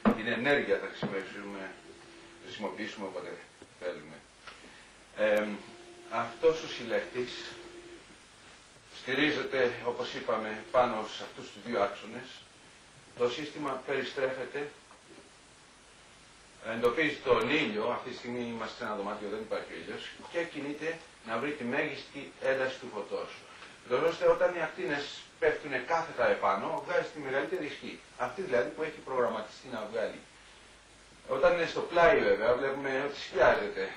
την ενέργεια θα χρησιμοποιήσουμε όποτε θέλουμε. Αυτός ο συλλέκτης στηρίζεται, όπως είπαμε, πάνω σε αυτούς τους δύο άξονες. Το σύστημα περιστρέφεται, εντοπίζει τον ήλιο, αυτή τη στιγμή είμαστε σε ένα δωμάτιο, δεν υπάρχει ήλιος, και κινείται να βρει τη μέγιστη ένταση του φωτός. Ώστε όταν οι ακτίνες πέφτουν κάθετα επάνω, βγάζει τη μεγαλύτερη ισχύ. Αυτή δηλαδή που έχει προγραμματιστεί να βγάλει. Όταν είναι στο πλάι βέβαια, βλέπουμε ότι σκιάζεται.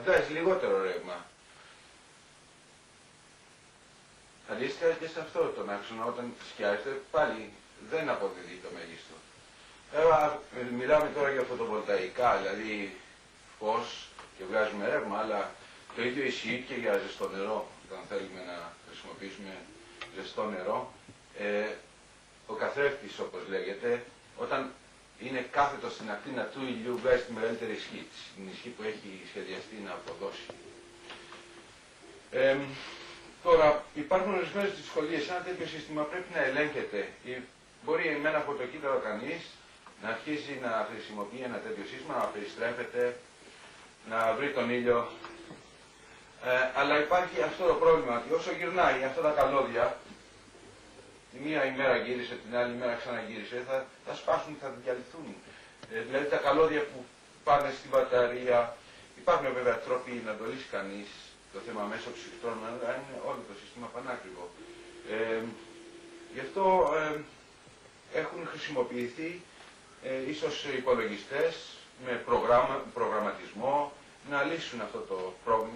Βγάζει λιγότερο ρεύμα. Αντίστοιχα και σε αυτό τον άξονα, όταν σκιάζεται, πάλι δεν αποδίδει το μέγιστο. Μιλάμε τώρα για φωτοβολταϊκά, δηλαδή φως και βγάζουμε ρεύμα, αλλά το ίδιο ισχύει και για ζεστό νερό. Όταν θέλουμε να χρησιμοποιήσουμε ζεστό νερό, ο καθρέφτης, όπως λέγεται, όταν είναι κάθετο στην ακτίνα του ηλιού, βγάζει τη μεγαλύτερη ισχύ, την ισχύ που έχει σχεδιαστεί να αποδώσει. Τώρα, υπάρχουν ορισμένες δυσκολίες. Ένα τέτοιο σύστημα πρέπει να ελέγχεται. Μπορεί με ένα φωτοκύτταρο κανείς να αρχίσει να χρησιμοποιεί ένα τέτοιο σύστημα, να περιστρέφεται, να βρει τον ήλιο. Αλλά υπάρχει αυτό το πρόβλημα ότι όσο γυρνάει αυτά τα καλώδια, τη μία ημέρα γύρισε, την άλλη ημέρα ξαναγύρισε, θα σπάσουν, θα διαλυθούν. Δηλαδή τα καλώδια που πάνε στην μπαταρία, υπάρχουν βέβαια τρόποι να το λύσει κανείς το θέμα μέσω ψυχτών, αλλά είναι όλο το σύστημα πανάκριβο. Γι' αυτό έχουν χρησιμοποιηθεί ίσως υπολογιστές με προγραμματισμό να λύσουν αυτό το πρόβλημα.